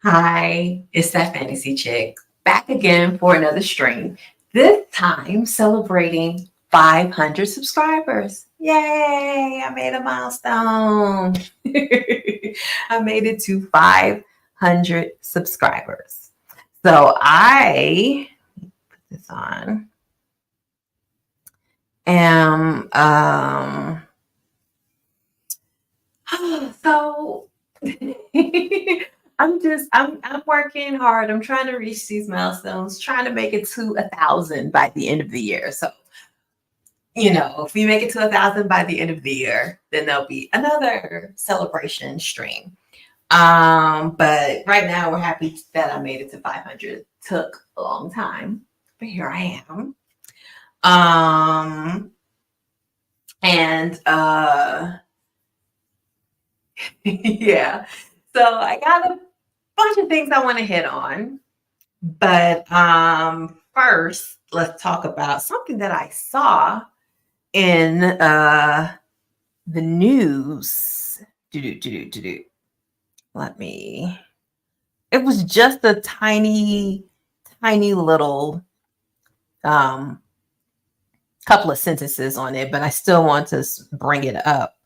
Hi, it's that fantasy chick back again for another stream. This time celebrating 500 subscribers. Yay, I made a milestone. I made it to 500 subscribers. So I put this on. Am so I'm working hard. I'm trying to reach these milestones, trying to make it to 1,000 by the end of the year. So, if we make it to 1,000 by the end of the year, then there'll be another celebration stream. But right now we're happy that I made it to 500. Took a long time, but here I am. And yeah. So I got a bunch of things I want to hit on. But first, let's talk about something that I saw in the news. Let me. It was just a tiny, tiny little couple of sentences on it, but I still want to bring it up.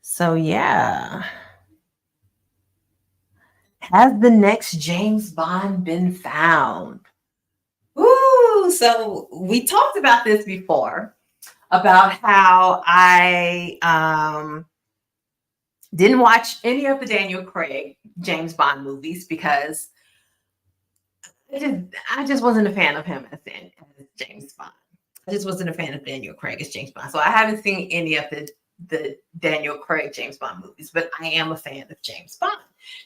So yeah. Has the next James Bond been found? Ooh, so we talked about this before about how I didn't watch any of the Daniel Craig James Bond movies because I just wasn't a fan of him as James Bond. I just wasn't a fan of Daniel Craig as James Bond. So I haven't seen any of the Daniel Craig James Bond movies, but I am a fan of James Bond.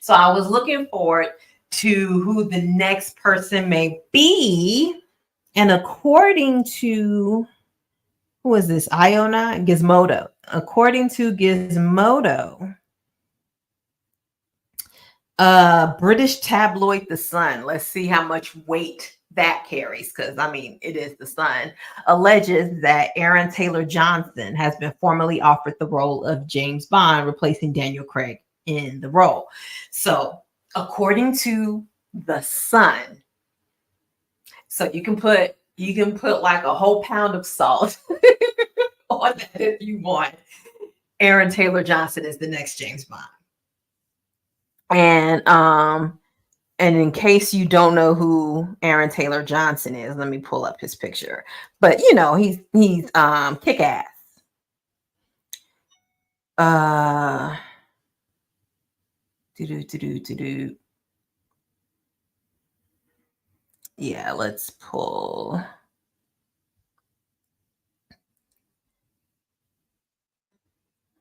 So I was looking forward to who the next person may be. And according to, who is this? Iona Gizmodo. According to Gizmodo, British tabloid The Sun. Let's see how much weight that carries, because I mean, it is The Sun. Alleges that Aaron Taylor Johnson has been formally offered the role of James Bond, replacing Daniel Craig in the role. So, according to The Sun, so you can put like a whole pound of salt on that if you want. Aaron Taylor Johnson is the next James Bond. And in case you don't know who Aaron Taylor Johnson is, let me pull up his picture. But he's kick ass. Yeah, let's pull.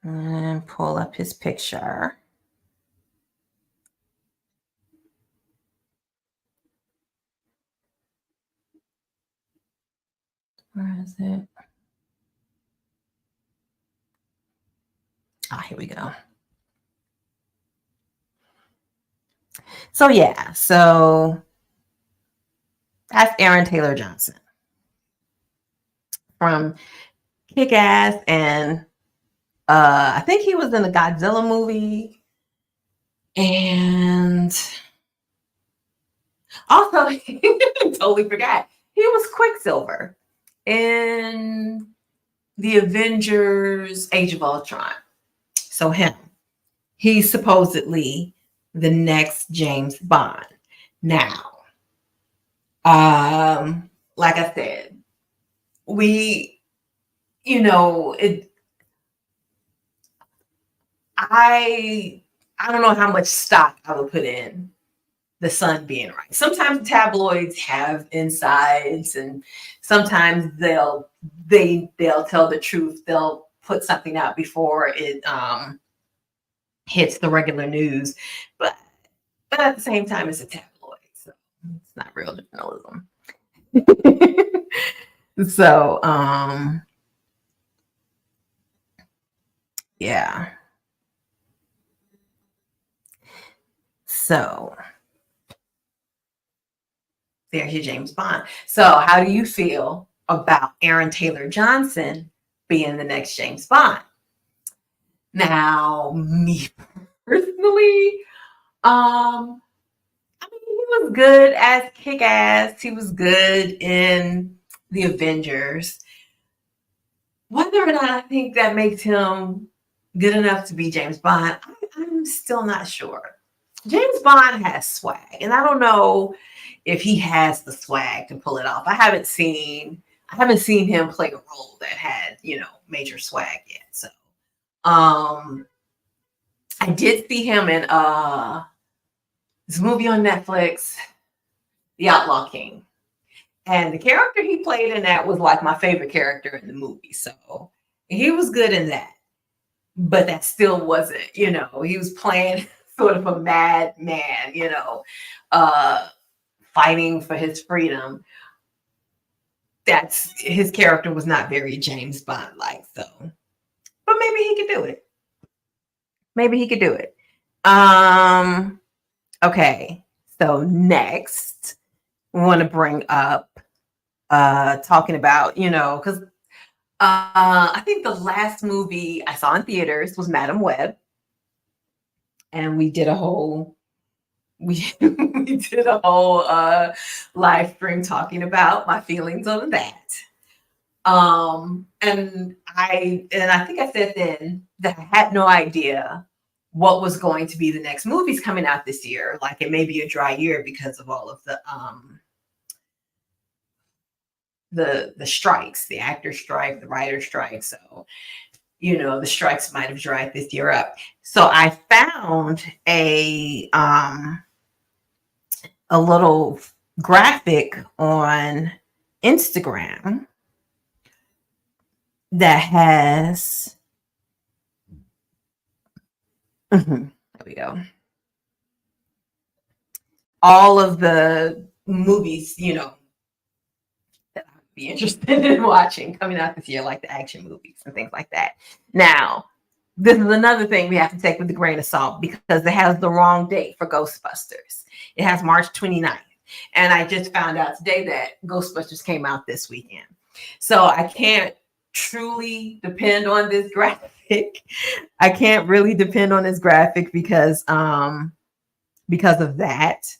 And pull up his picture. Where is it? Here we go. So yeah, so that's Aaron Taylor Johnson from Kick Ass, and I think he was in the Godzilla movie, and also totally forgot he was Quicksilver in the Avengers Age of Ultron. So he's supposedly the next James Bond. Now, like I said, we, I don't know how much stock I would put in the Sun being right. Sometimes tabloids have insides, and sometimes they'll tell the truth. They'll put something out before it hits the regular news, but at the same time, it's a tabloid, so it's not real journalism. So, yeah. So there's your James Bond. So how do you feel about Aaron Taylor Johnson being the next James Bond? Now, me personally, I mean, he was good as Kick-Ass. He was good in the Avengers. Whether or not I think that makes him good enough to be James Bond, I'm still not sure. James Bond has swag, and I don't know if he has the swag to pull it off. I haven't seen him play a role that had, major swag yet. So, I did see him in this movie on Netflix, The Outlaw King. And the character he played in that was like my favorite character in the movie. So he was good in that. But that still wasn't, he was playing sort of a mad man, fighting for his freedom. That's his character was not very James Bond like. So, but maybe he could do it. Maybe he could do it. Okay. So next, we want to bring up talking about, because I think the last movie I saw in theaters was Madam Web. And we did a whole live stream talking about my feelings on that. And I think I said then that I had no idea what was going to be the next movies coming out this year. Like it may be a dry year because of all of the strikes, the actor strike, the writer strike. So, the strikes might have dried this year up. So I found a little graphic on Instagram that has there we go. All of the movies, that I would be interested in watching coming out this year, like the action movies and things like that. Now, this is another thing we have to take with a grain of salt because it has the wrong date for Ghostbusters. It has March 29th. And I just found out today that Ghostbusters came out this weekend. So I can't truly depend on this graphic. I can't really depend on this graphic because of that.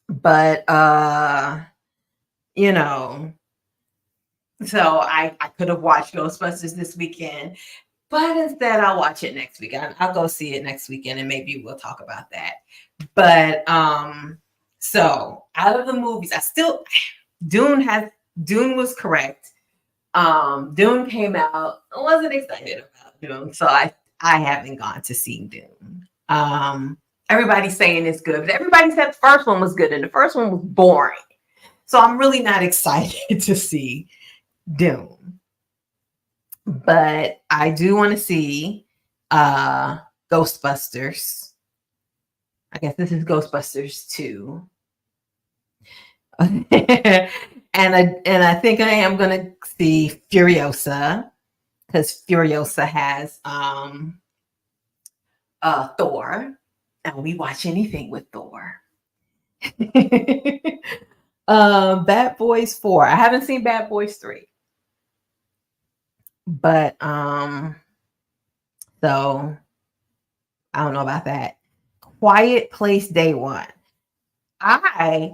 But so I could have watched Ghostbusters this weekend, but instead I'll watch it next weekend. I'll go see it next weekend and maybe we'll talk about that. But so out of the movies, Dune was correct. Dune came out. I wasn't excited about Dune, so I haven't gone to see Dune. Everybody's saying it's good, but everybody said the first one was good and the first one was boring. So I'm really not excited to see Dune. But I do want to see Ghostbusters. I guess this is Ghostbusters 2. and I think I am gonna see Furiosa because Furiosa has Thor, and we watch anything with Thor. Bad Boys 4. I haven't seen Bad Boys 3. But so I don't know about that. Quiet Place Day 1. I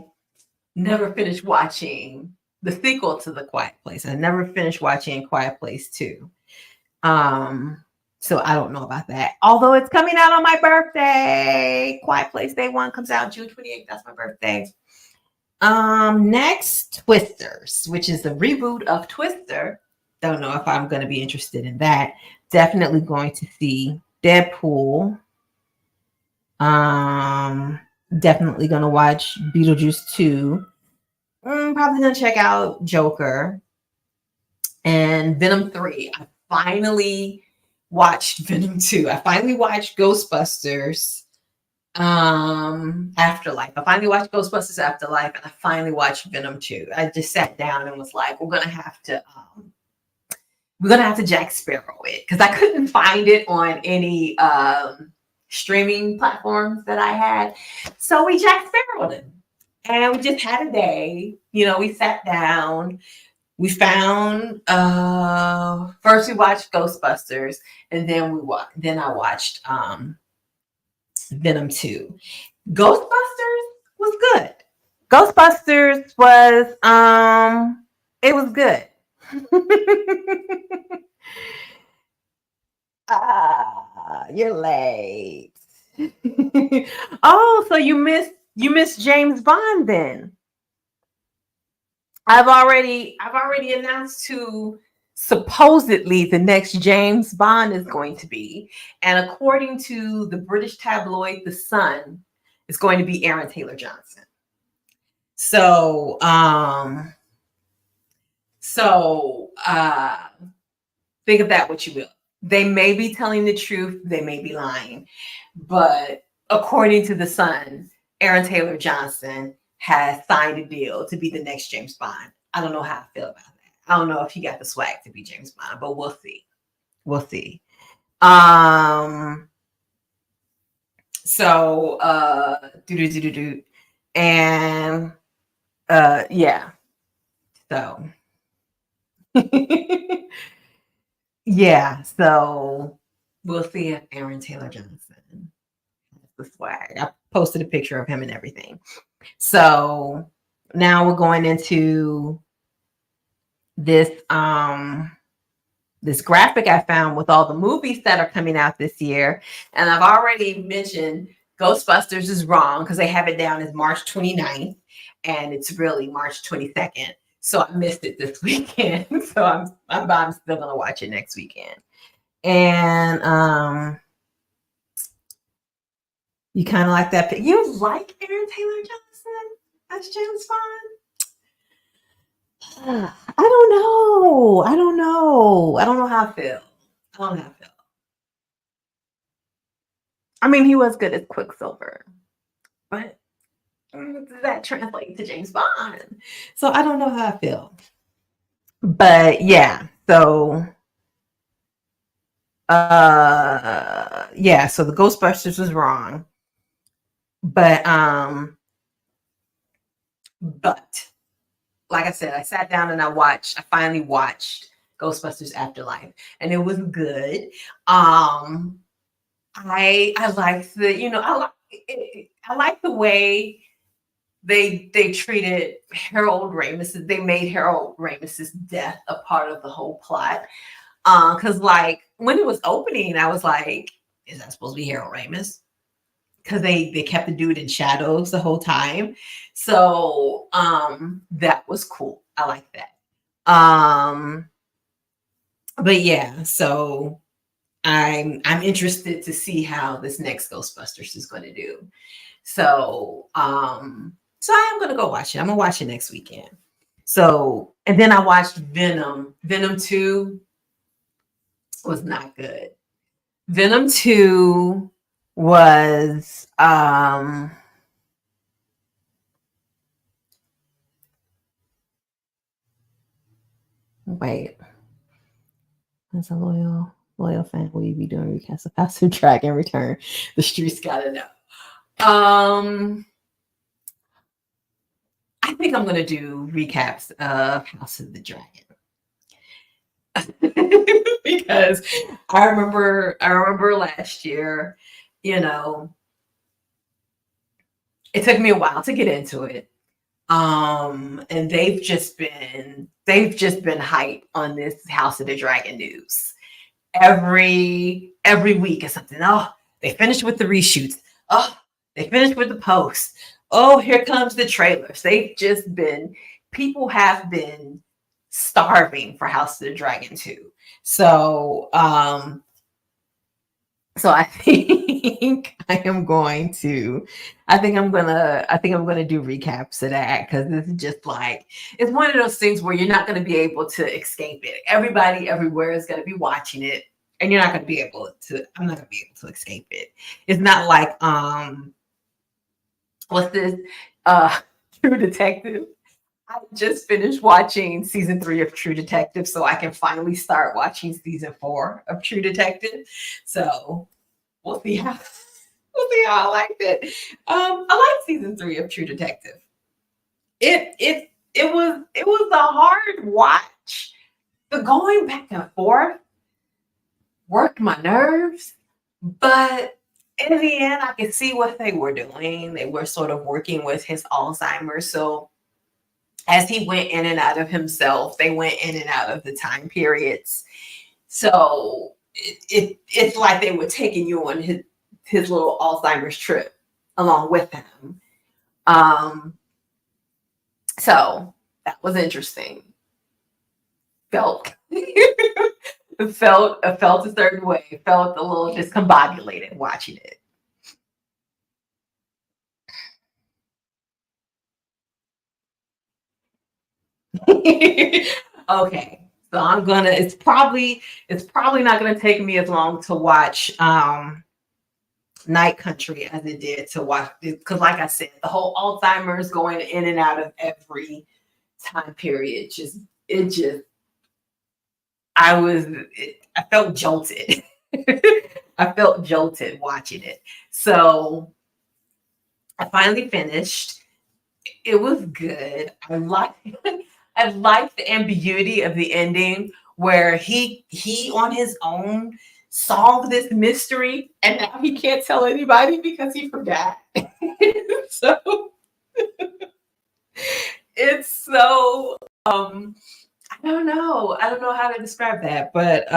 never finished watching the sequel to The Quiet Place. I never finished watching Quiet Place 2. So I don't know about that. Although it's coming out on my birthday. Quiet Place Day 1 comes out June 28th. That's my birthday. Next, Twisters, which is the reboot of Twister. Don't know if I'm going to be interested in that. Definitely going to see Deadpool. Definitely going to watch Beetlejuice 2. Probably going to check out Joker. And Venom 3. I finally watched Venom 2. I finally watched Ghostbusters Afterlife. I finally watched Ghostbusters Afterlife, and I finally watched Venom 2. I just sat down and was like, we're gonna have to Jack Sparrow it because I couldn't find it on any streaming platforms that I had. So we Jack Sparrowed him. And we just had a day. We sat down. We found first we watched Ghostbusters, and then I watched Venom 2. Ghostbusters was good. Ghostbusters was it was good. You're late. Oh, so you missed James Bond then. I've already announced who supposedly the next James Bond is going to be. And according to the British tabloid The Sun, it's going to be Aaron Taylor Johnson. So think of that what you will. They may be telling the truth, they may be lying. But according to The Sun, Aaron Taylor Johnson has signed a deal to be the next James Bond. I don't know how I feel about that. I don't know if he got the swag to be James Bond, but we'll see. We'll see. So and yeah. So yeah, so we'll see if Aaron Taylor Johnson has the swag. I posted a picture of him and everything. So now we're going into this this graphic I found with all the movies that are coming out this year. And I've already mentioned Ghostbusters is wrong because they have it down as March 29th and it's really March 22nd. So I missed it this weekend. So I'm still gonna watch it next weekend. And you kind of like that. You like Aaron Taylor Johnson as James Bond? I don't know. I don't know how I feel. I don't know how I feel. I mean, he was good as Quicksilver, but does that translate to James Bond? So I don't know how I feel. But yeah, so so the Ghostbusters was wrong. But like I said, I sat down and I finally watched Ghostbusters Afterlife, and it was good. I liked I like the way they treated Harold Ramis. They made Harold Ramis's death a part of the whole plot. Because like when it was opening, I was like, is that supposed to be Harold Ramis? Because they kept the dude in shadows the whole time. So that was cool. I like that. But yeah, so I'm interested to see how this next Ghostbusters is going to do. So so I am gonna go watch it. I'm gonna watch it next weekend. So and then I watched Venom. Venom 2 was not good. Venom 2 was wait. As a loyal fan, will you be doing recast of House of Dragon Return? The streets gotta know. I think I'm gonna do recaps of House of the Dragon. Because I remember last year, it took me a while to get into it. And they've just been hype on this House of the Dragon news. Every week is something. Oh, they finished with the reshoots. Oh, they finished with the posts. Oh, here comes the trailers. People have been starving for House of the Dragon 2. So I think I'm going to do recaps of that because this is just like it's one of those things where you're not going to be able to escape it. Everybody everywhere is going to be watching it, and you're not going to be able to. I'm not going to be able to escape it. It's not like what's this? True Detective. I just finished watching season 3 of True Detective, so I can finally start watching season 4 of True Detective. So we'll see how see how I liked it. I like season 3 of True Detective. It was a hard watch. The going back and forth worked my nerves, but in the end, I could see what they were doing. They were sort of working with his Alzheimer's. So as he went in and out of himself, they went in and out of the time periods. So it's like they were taking you on his little Alzheimer's trip along with him. So that was interesting. Felt felt a certain way. Felt a little discombobulated watching it. Okay. So I'm gonna it's probably not gonna take me as long to watch Night Country as it did to watch it, because like I said, the whole Alzheimer's going in and out of every time period just I felt jolted. I felt jolted watching it. So I finally finished. It was good. I liked the ambiguity of the ending where he on his own solved this mystery and now he can't tell anybody because he forgot. So it's so I don't know. I don't know how to describe that, but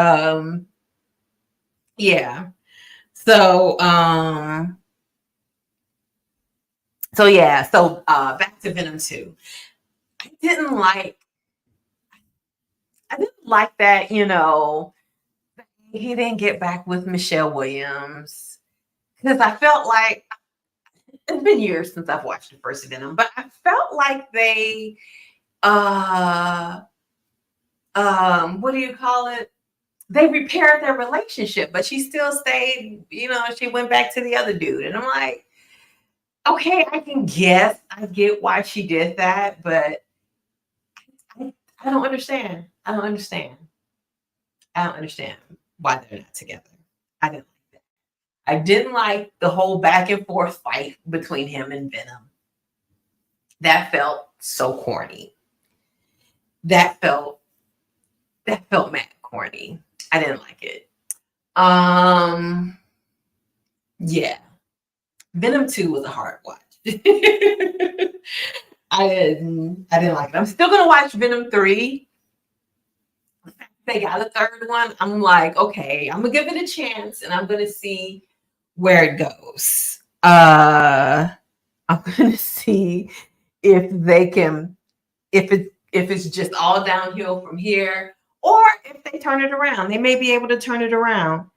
yeah. So back to Venom 2. I didn't like I didn't like that, he didn't get back with Michelle Williams because I felt like it's been years since I've watched the first Venom, but I felt like they uh what do you call it? They repaired their relationship, but she still stayed, she went back to the other dude. And I'm like, okay, I get why she did that, but I don't understand. I don't understand. I don't understand why they're not together. I didn't like that. I didn't like the whole back and forth fight between him and Venom. That felt so corny. That felt mad corny. I didn't like it. Um, yeah. Venom 2 was a hard watch. I didn't like it. I'm still gonna watch Venom 3. They got a third one. I'm like, okay, I'm gonna give it a chance and I'm gonna see where it goes. I'm gonna see if they can if it's just all downhill from here, or if they turn it around. They may be able to turn it around.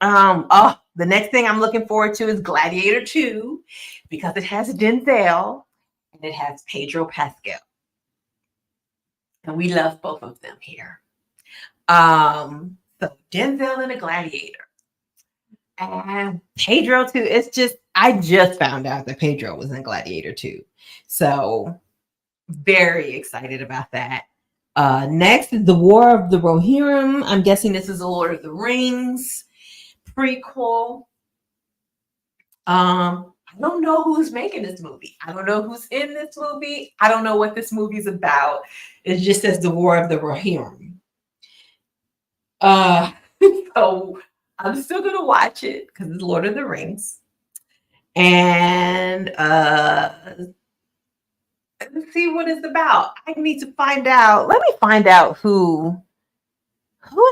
The next thing I'm looking forward to is Gladiator 2 because it has Denzel and it has Pedro Pascal. And we love both of them here. So Denzel and a Gladiator. And Pedro too. I just found out that Pedro was in Gladiator 2. So very excited about that. Next is The War of the Rohirrim. I'm guessing this is the Lord of the Rings prequel. I don't know who's making this movie. I don't know who's in this movie. I don't know what this movie's about. It just says The War of the Rohirrim. So I'm still gonna watch it because it's Lord of the Rings. And let's see what it's about. I need to find out. Let me find out who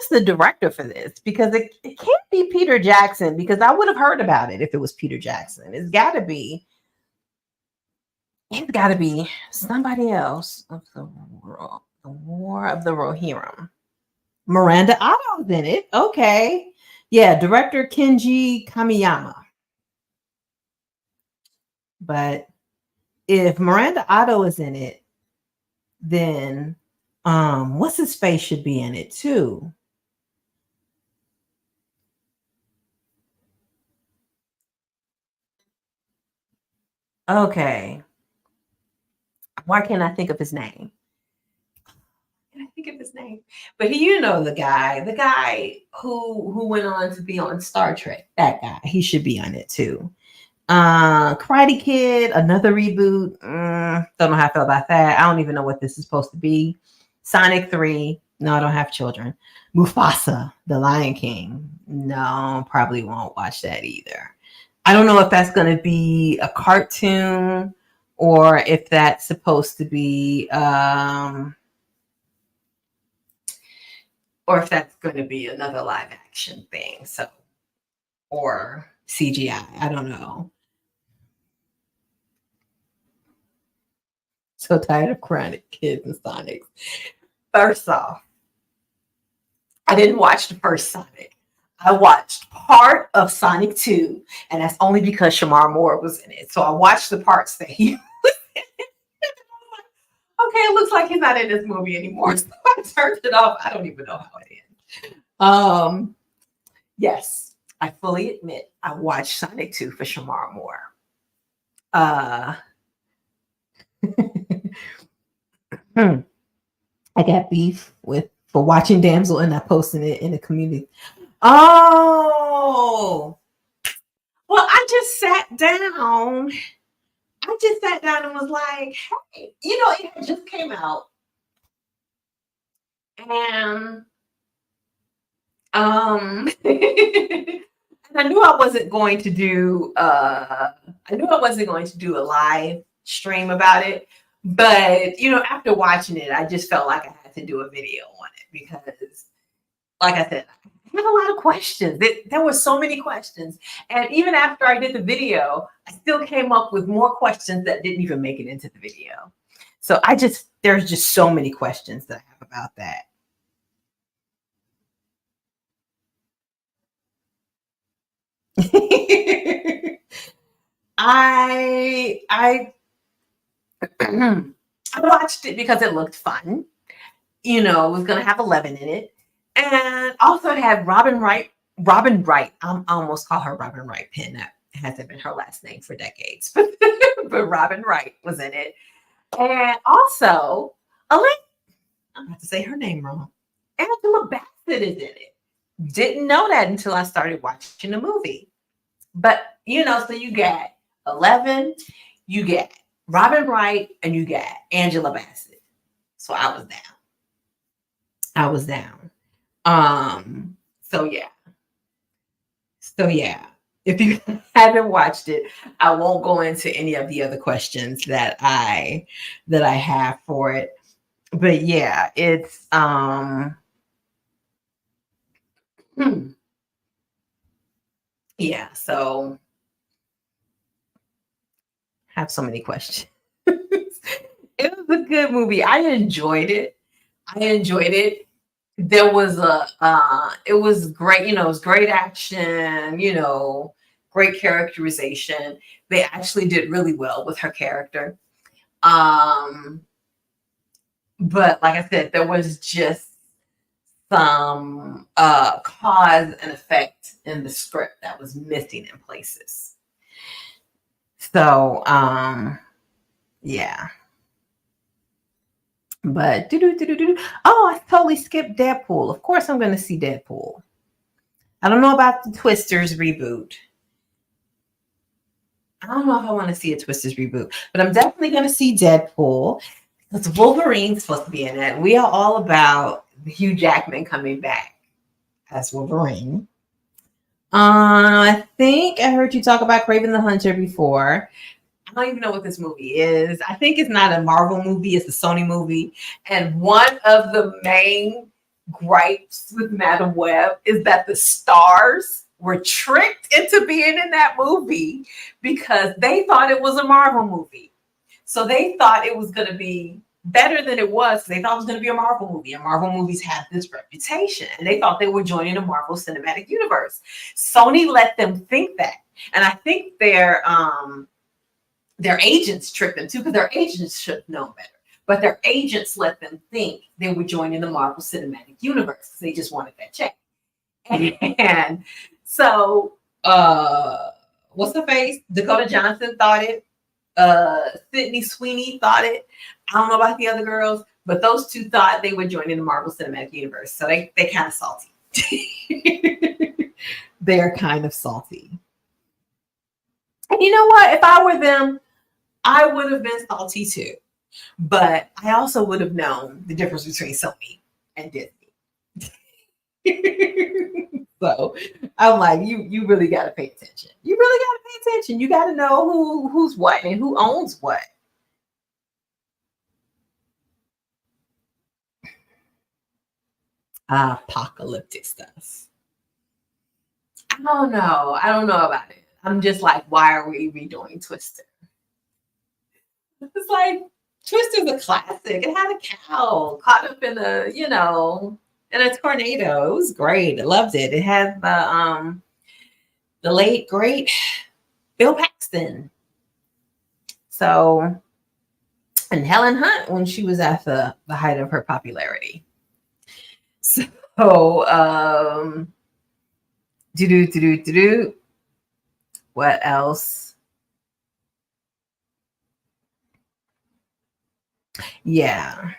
is the director for this, because it can't be Peter Jackson, because I would have heard about it if it was Peter Jackson. It's gotta be somebody else. The War of the Rohirrim. Miranda Otto's in it. Okay. Yeah, director Kenji Kamiyama. But if Miranda Otto is in it, then what's his face should be in it too. Okay. Why can't I think of his name? Can I think of his name? But the guy who went on to be on Star Trek. That guy, he should be on it too. Karate Kid, another reboot. Don't know how I feel about that. I don't even know what this is supposed to be. Sonic 3. No, I don't have children. Mufasa, The Lion King. No, probably won't watch that either. I don't know if that's going to be a cartoon or if that's supposed to be or if that's going to be another live action thing. So, or CGI. I don't know. So tired of Karate Kids and Sonics. First off, I didn't watch the first Sonic. I watched part of Sonic 2, and that's only because Shamar Moore was in it. So I watched the parts that he was in. Okay, it looks like he's not in this movie anymore. So I turned it off. I don't even know how it ends. Yes, I fully admit I watched Sonic 2 for Shamar Moore. I got beef for watching Damsel and not posting it in the community. Oh, well, I just sat down. And was like, hey, it just came out. And and I knew I wasn't going to do a live stream about it. But after watching it, I just felt like I had to do a video on it because, like I said, I have a lot of questions. There were so many questions. And even after I did the video, I still came up with more questions that didn't even make it into the video. So there's just so many questions that I have about that. I I watched it because it looked fun. It was going to have 11 in it. And also it had Robin Wright. I almost call her Robin Wright Penn. That hasn't been her last name for decades. But Robin Wright was in it. And also, I'm about to say her name wrong. Angela Bassett is in it. Didn't know that until I started watching the movie. But, so you get 11, you get Robin Wright, and you get Angela Bassett. So I was down. So yeah. If you haven't watched it, I won't go into any of the other questions that I have for it. But yeah, it's yeah, so I have so many questions. It was a good movie. I enjoyed it. There was it was great, it was great action, great characterization. They actually did really well with her character. But like I said, there was just some cause and effect in the script that was missing in places. So yeah. But oh, I totally skipped Deadpool. Of course I'm gonna see Deadpool. I don't know about the Twisters reboot. I don't know if I want to see a Twisters reboot, but I'm definitely gonna see Deadpool. Because Wolverine's supposed to be in it. We are all about Hugh Jackman coming back as Wolverine. I think I heard you talk about Kraven the Hunter before. I don't even know what this movie is. I think it's not a Marvel movie, it's a Sony movie. And one of the main gripes with Madame Web is that the stars were tricked into being in that movie because they thought it was a Marvel movie. So they thought it was going to be better than it was. They thought it was going to be a Marvel movie. And Marvel movies have this reputation. And they thought they were joining the Marvel Cinematic Universe. Sony let them think that. And I think their agents tricked them too, because their agents should have known better. But their agents let them think they were joining the Marvel Cinematic Universe because they just wanted that check. And so, what's her face? Dakota Johnson thought it. Sydney Sweeney thought it. I don't know about the other girls, but those two thought they were joining the Marvel Cinematic Universe. So they kind of salty. They're kind of salty. You know what? If I were them, I would have been salty too. But I also would have known the difference between Sony and Disney. So I'm like, you really got to pay attention. You really got to pay attention. You got to know who's what and who owns what. Apocalyptic stuff. I don't know. I don't know about it. I'm just like, why are we redoing Twister? It's like Twister's a classic. It had a cow caught up in in a tornado. It was great. I loved it. It had the late great Bill Paxton. So, and Helen Hunt when she was at the height of her popularity. So, what else? Yeah.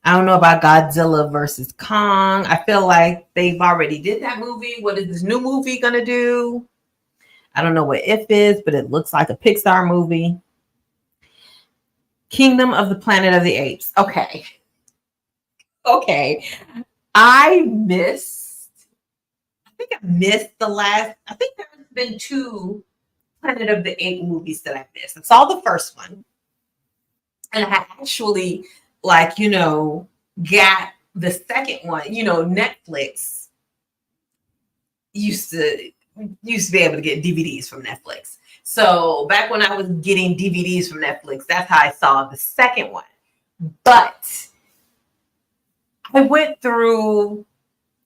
I don't know about Godzilla versus Kong. I feel like they've already did that movie. What is this new movie gonna do? I don't know what If is, but it looks like a Pixar movie. Kingdom of the Planet of the Apes. Okay. Okay. I think I missed the last. I think there's been 2 Planet of the Apes movies that I missed. I saw the first one. And I actually, like, got the second one. Netflix used to be able to get DVDs from Netflix. So back when I was getting DVDs from Netflix, that's how I saw the second one. But I went through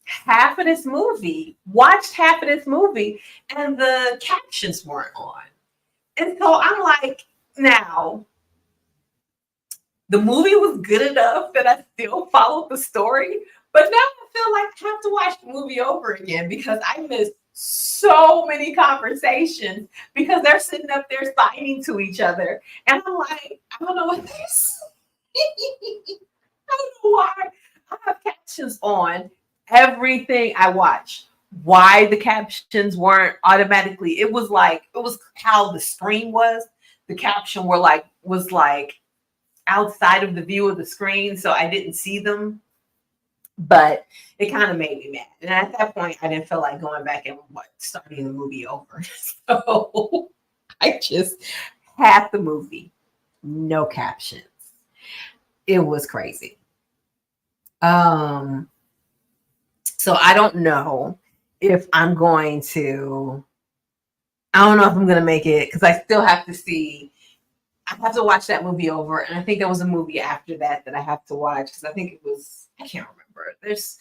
half of this movie, watched half of this movie, and the captions weren't on. And so I'm like, now, the movie was good enough that I still followed the story, but now I feel like I have to watch the movie over again because I missed so many conversations because they're sitting up there signing to each other. And I'm like, I don't know what this I don't know why I have captions on everything I watch. Why the captions weren't automatically, it was how the screen was. The caption was like outside of the view of the screen, so I didn't see them. But it kind of made me mad. And at that point, I didn't feel like going back and starting the movie over. So I just had the movie, no captions. It was crazy. So I don't know if I'm going to. I don't know if I'm going to make it because I still have to see. I have to watch that movie over, and I think there was a movie after that I have to watch because I think it was. I can't remember. There's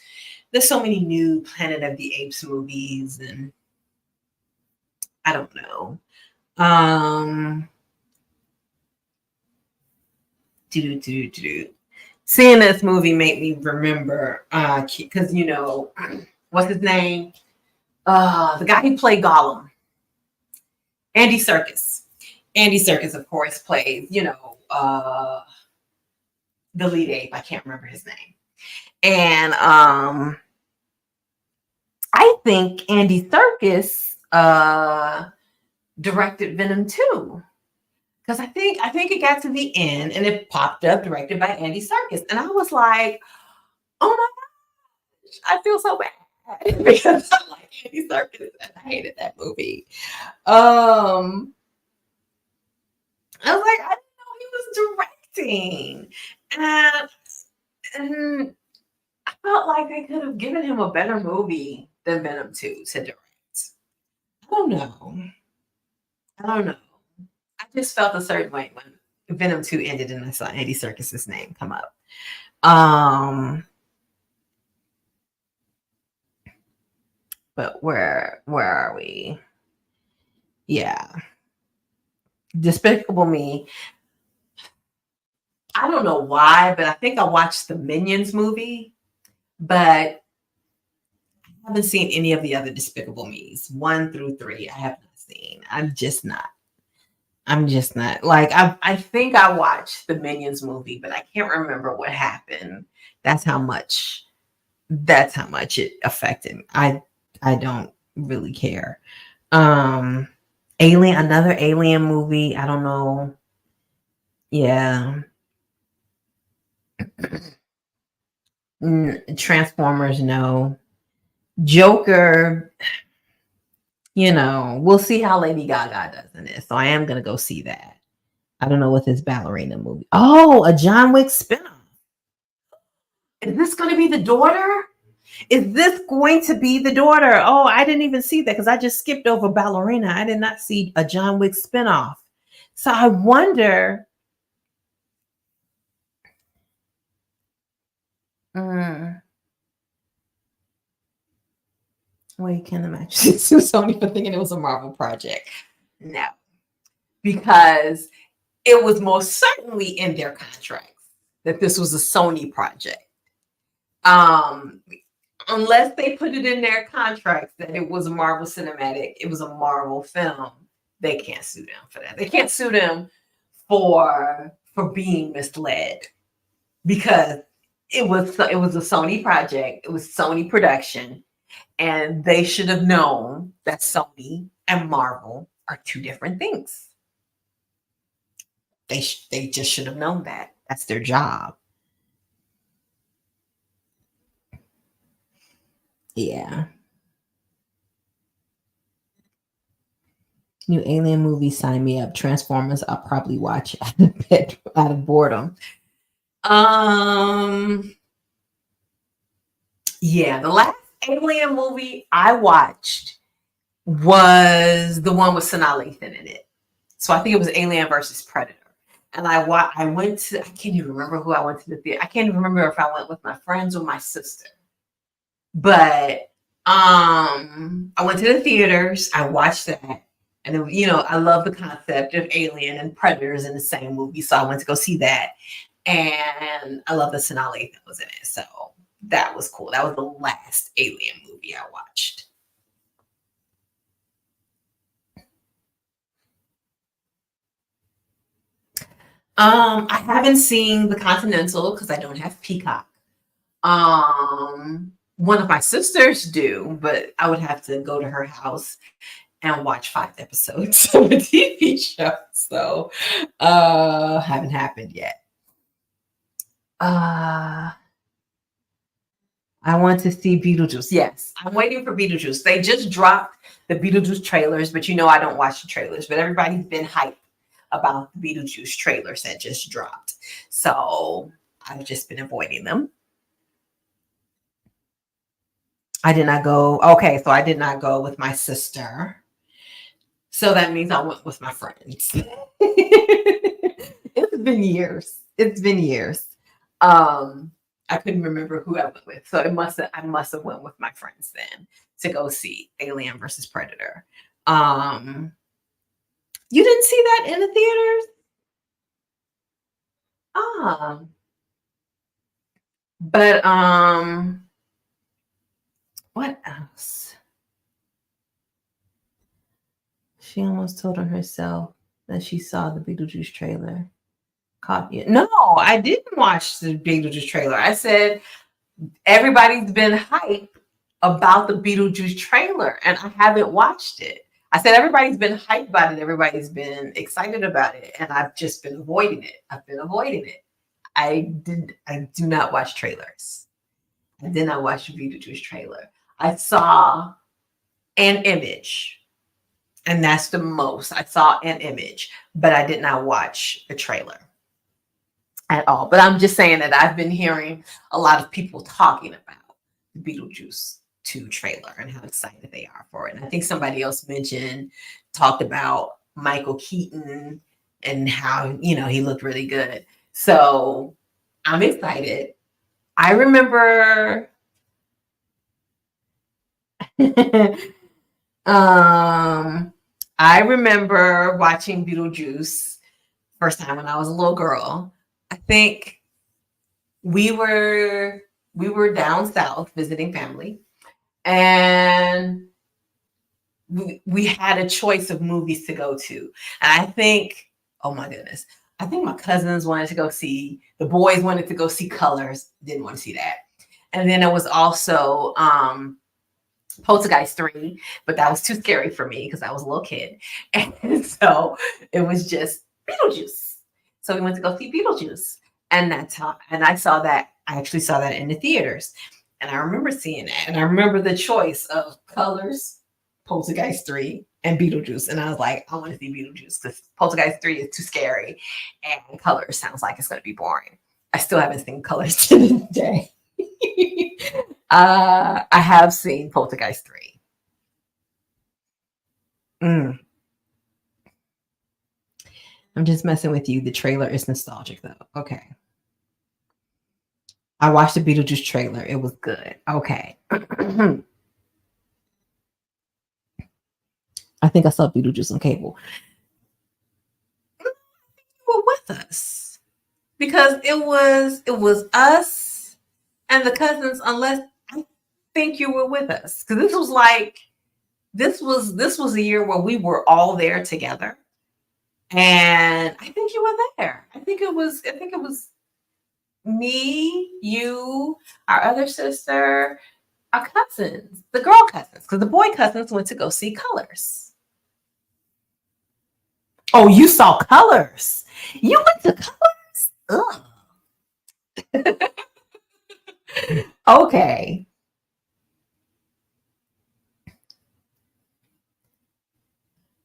so many new Planet of the Apes movies, and I don't know. Seeing this movie made me remember because what's his name? The guy who played Gollum, Andy Serkis. Andy Serkis, of course, plays the lead ape. I can't remember his name. And I think Andy Serkis directed Venom 2. Because I think it got to the end and it popped up directed by Andy Serkis. And I was like, oh my gosh, I feel so bad. Because I like Andy Serkis and I hated that movie. I was like, I didn't know he was directing. And I felt like they could have given him a better movie than Venom 2 to direct. I don't know. I just felt a certain way when Venom 2 ended and I saw Andy Serkis's name come up. But where are we? Yeah. Despicable Me. I don't know why, but I think I watched the Minions movie, but I haven't seen any of the other Despicable Me's. 1 through 3, I have not seen. I'm just not. Like, I think I watched the Minions movie, but I can't remember what happened. That's how much it affected me. I don't really care. Alien, another Alien movie. I don't know. Yeah. Transformers, no. Joker, we'll see how Lady Gaga does in this. So I am gonna go see that. I don't know what this ballerina movie. Oh, a John Wick spinoff. Is this going to be the daughter? Is this going to be the daughter? Oh, I didn't even see that because I just skipped over ballerina. I did not see a John Wick spinoff. So I wonder. Wait, can the match sue Sony for thinking it was a Marvel project? No, because it was most certainly in their contracts that this was a Sony project. Unless they put it in their contracts that it was a Marvel cinematic, it was a Marvel film, they can't sue them for that. They can't sue them for being misled because it was a Sony project, it was Sony production, and they should have known that Sony and Marvel are two different things. They just should have known that. That's their job. Yeah. New Alien movie, sign me up. Transformers, I'll probably watch out of boredom. Yeah, the last Alien movie I watched was the one with Sanaa Lathan in it. So I think it was Alien versus Predator. And I went to, I can't even remember who I went to the theater. I can't even remember if I went with my friends or my sister. But I went to the theaters. I watched that. And then, I love the concept of Alien and Predators in the same movie. So I went to go see that. And I love the Sanaa Lathan was in it. So that was cool. That was the last Alien movie I watched. I haven't seen The Continental because I don't have Peacock. One of my sisters do, but I would have to go to her house and watch 5 episodes of a TV show. So haven't happened yet. I want to see Beetlejuice. Yes, I'm waiting for Beetlejuice. They just dropped the Beetlejuice trailers, but I don't watch the trailers. But everybody's been hyped about the Beetlejuice trailers that just dropped. So I've just been avoiding them. I did not go. Okay, so I did not go with my sister. So that means I went with my friends. It's been years. I couldn't remember who I went with. So I must have went with my friends then to go see Alien versus Predator. You didn't see that in the theaters? But what else? She almost told on herself that she saw the Beetlejuice trailer. Caught you. No, I didn't watch the Beetlejuice trailer. I said everybody's been hyped about the Beetlejuice trailer, and I haven't watched it. I said everybody's been hyped about it. Everybody's been excited about it, and I've just been avoiding it. I do not watch trailers. I did not watch the Beetlejuice trailer. I saw an image, and that's the most. I saw an image, but I did not watch the trailer at all. But I'm just saying that I've been hearing a lot of people talking about the Beetlejuice 2 trailer and how excited they are for it. And I think somebody else talked about Michael Keaton and how, he looked really good. So I'm excited. I remember watching Beetlejuice first time when I was a little girl. I think we were down south visiting family, and we had a choice of movies to go to. And I think, oh my goodness, I think my cousins wanted to go see, the boys wanted to go see Colors, didn't want to see that. And then it was also Poltergeist 3, but that was too scary for me because I was a little kid. And so it was just Beetlejuice. So we went to go see Beetlejuice. And that's how, and I actually saw that in the theaters. And I remember seeing that. And I remember the choice of Colors, Poltergeist 3, and Beetlejuice. And I was like, I want to see Beetlejuice because Poltergeist 3 is too scary. And Colors sounds like it's going to be boring. I still haven't seen Colors to this day. I have seen Poltergeist 3. Mm. I'm just messing with you. The trailer is nostalgic, though. Okay. I watched the Beetlejuice trailer. It was good. Okay. I think I saw Beetlejuice on cable. You were with us because it was us and the cousins. Unless I think you were with us because this was a year where we were all there together, and I think you were there. I think it was me, you, our other sister, our cousins, the girl cousins, because the boy cousins went to go see Colors. Oh, you saw Colors. You went to Colors? Ugh. Okay.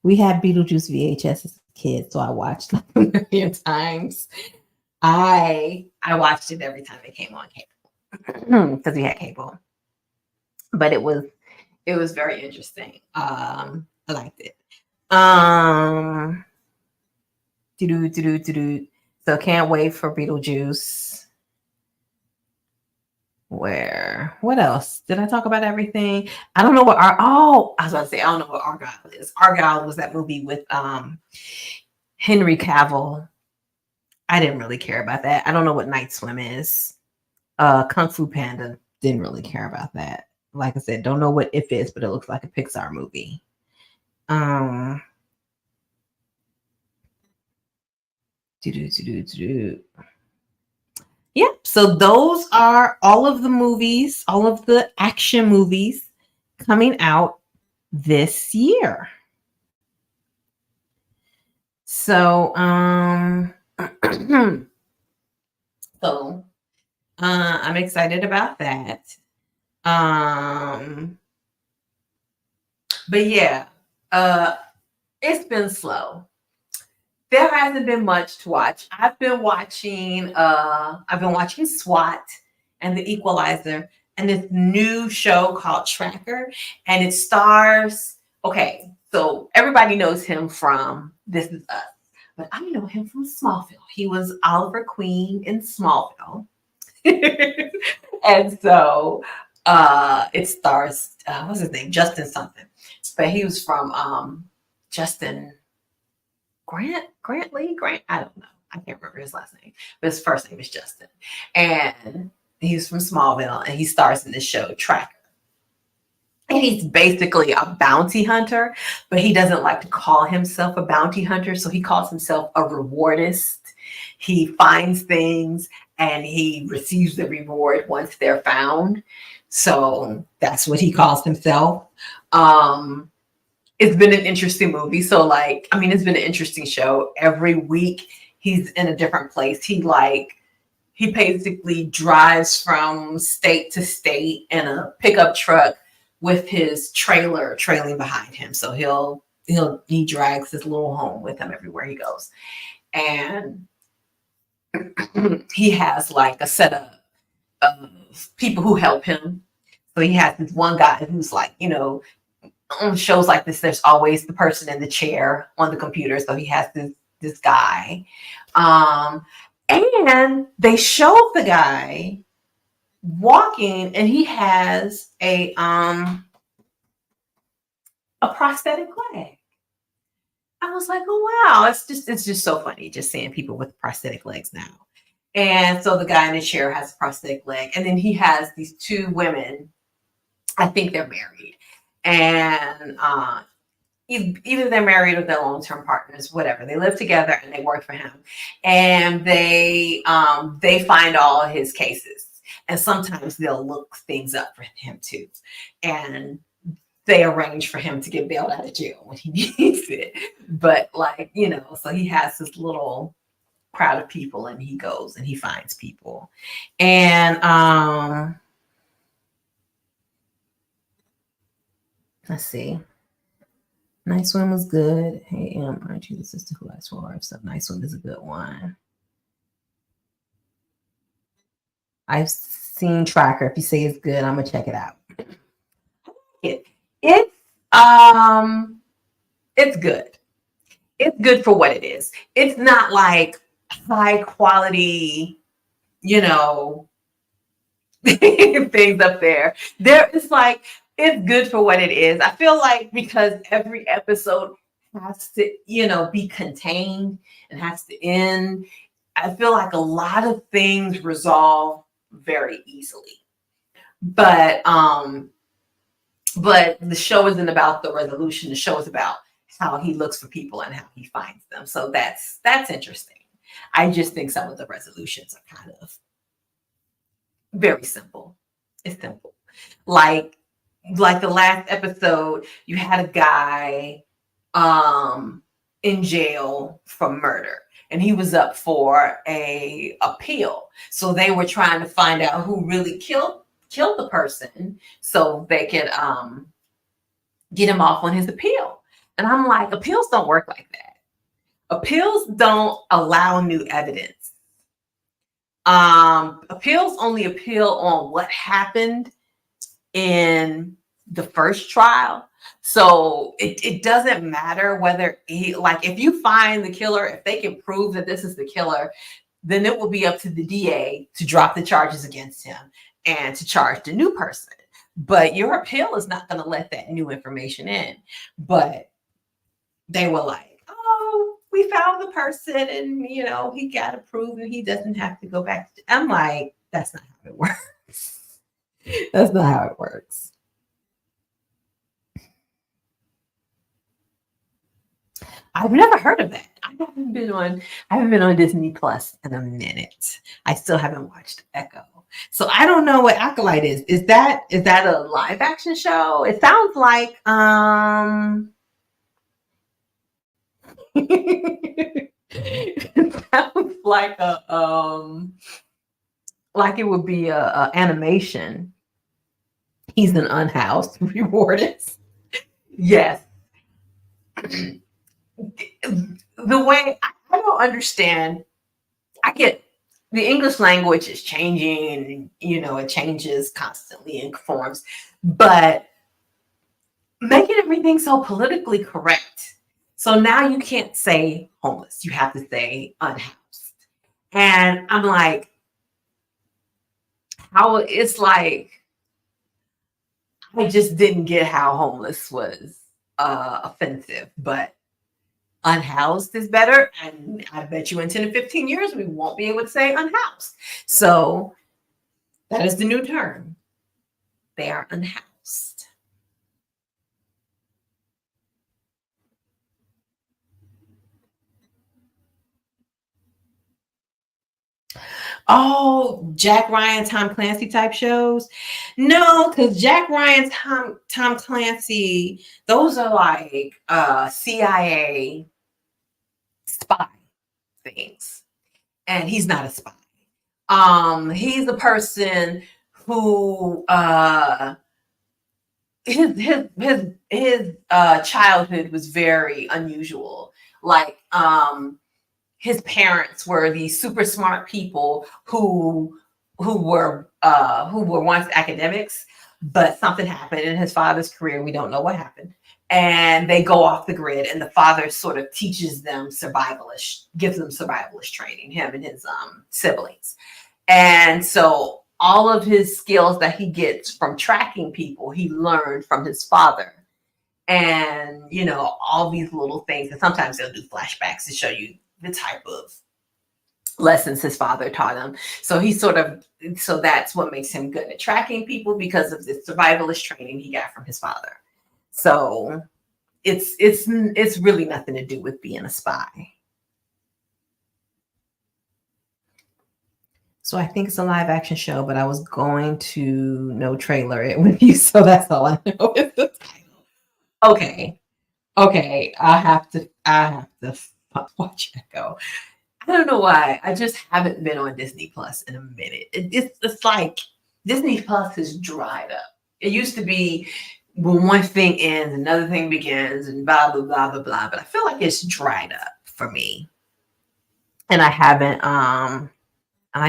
We had Beetlejuice VHS as kids, so I watched like a million times. I watched it every time it came on cable because we had cable. But it was very interesting. I liked it. So can't wait for Beetlejuice. What else? Did I talk about everything? I don't know what I was about to say, I don't know what Argyle is. Argyle was that movie with Henry Cavill. I didn't really care about that. I don't know what Night Swim is. Kung Fu Panda, didn't really care about that. Like I said, don't know what If is, but it looks like a Pixar movie. Yep. So those are all of the movies, all of the action movies coming out this year. So, I'm excited about that. But yeah, it's been slow. There hasn't been much to watch. I've been watching SWAT and The Equalizer and this new show called Tracker, and it stars, okay, so everybody knows him from This Is Us, but I know him from Smallville. He was Oliver Queen in Smallville. And so it stars what's his name? Justin something. But he was from Justin Grant Lee? I don't know. I can't remember his last name, but his first name is Justin. And he's from Smallville and he stars in this show, Tracker. And he's basically a bounty hunter, but he doesn't like to call himself a bounty hunter. So he calls himself a rewardist. He finds things and he receives the reward once they're found. So that's what he calls himself. It's been an interesting movie. So it's been an interesting show. Every week he's in a different place. He basically drives from state to state in a pickup truck with his trailer trailing behind him. So he drags his little home with him everywhere he goes. And he has like a set of people who help him. So he has this one guy who's like, on shows like this, there's always the person in the chair on the computer. So he has this guy. And they show the guy walking and he has a prosthetic leg. I was like, oh wow, it's just so funny just seeing people with prosthetic legs now. And so the guy in the chair has a prosthetic leg, and then he has these two women. I think they're married, and either they're married or they're long-term partners, whatever. They live together and they work for him, and they find all his cases, and sometimes they'll look things up for him too. And they arrange for him to get bailed out of jail when he needs it. But like, so he has this little crowd of people and he goes and he finds people. And let's see. Nice One was good. Hey, aren't you the sister who asked for her? So Nice One is a good one. I've seen Tracker. If you say it's good, I'm gonna check it out. It's good. It's good for what it is. It's not like high quality, things up there. It's like, it's good for what it is. I feel like because every episode has to, be contained and has to end, I feel like a lot of things resolve very easily. But the show isn't about the resolution. The show is about how he looks for people and how he finds them. So that's interesting. I just think some of the resolutions are kind of very simple. It's simple. Like the last episode, you had a guy in jail for murder, and he was up for a appeal. So they were trying to find out who really killed the person so they could get him off on his appeal. And I'm like, appeals don't work like that. Appeals don't allow new evidence. Appeals only appeal on what happened in the first trial. So it doesn't matter whether if you find the killer, if they can prove that this is the killer, then it will be up to the DA to drop the charges against him and to charge the new person. But your appeal is not going to let that new information in. But they were like, oh, we found the person and, he got approved and he doesn't have to go back. I'm like, that's not how it works. That's not how it works. I've never heard of that. I haven't been on Disney Plus in a minute. I still haven't watched Echo. So I don't know what Acolyte is. Is that a live action show? It sounds like it sounds like like it would be a animation. He's an unhoused rewardist. Yes. The way I don't understand, I get the English language is changing and it changes constantly and forms, but making everything so politically correct. So now you can't say homeless, you have to say unhoused. And I'm like, how it's like, I just didn't get how homeless was offensive, but unhoused is better. And I bet you in 10 to 15 years, we won't be able to say unhoused. So that is the new term. They are unhoused. Oh, Jack Ryan, Tom Clancy type shows? No, because Jack Ryan, Tom Clancy, those are like CIA spy things. And he's not a spy. He's a person who his childhood was very unusual. Like his parents were these super smart people who were once academics, but something happened in his father's career. We don't know what happened. And they go off the grid, and the father sort of teaches them gives them survivalist training, him and his siblings. And so all of his skills that he gets from tracking people, he learned from his father. And, all these little things. And sometimes they'll do flashbacks to show you the type of lessons his father taught him. So so that's what makes him good at tracking people, because of the survivalist training he got from his father. So it's really nothing to do with being a spy. So I think it's a live action show, but I was going to no trailer it with you, so that's all I know is the title. Okay. Okay. Watch Echo. I don't know why. I just haven't been on Disney Plus in a minute. It's like Disney Plus has dried up. It used to be when one thing ends, another thing begins, and blah blah blah blah blah. But I feel like it's dried up for me, and I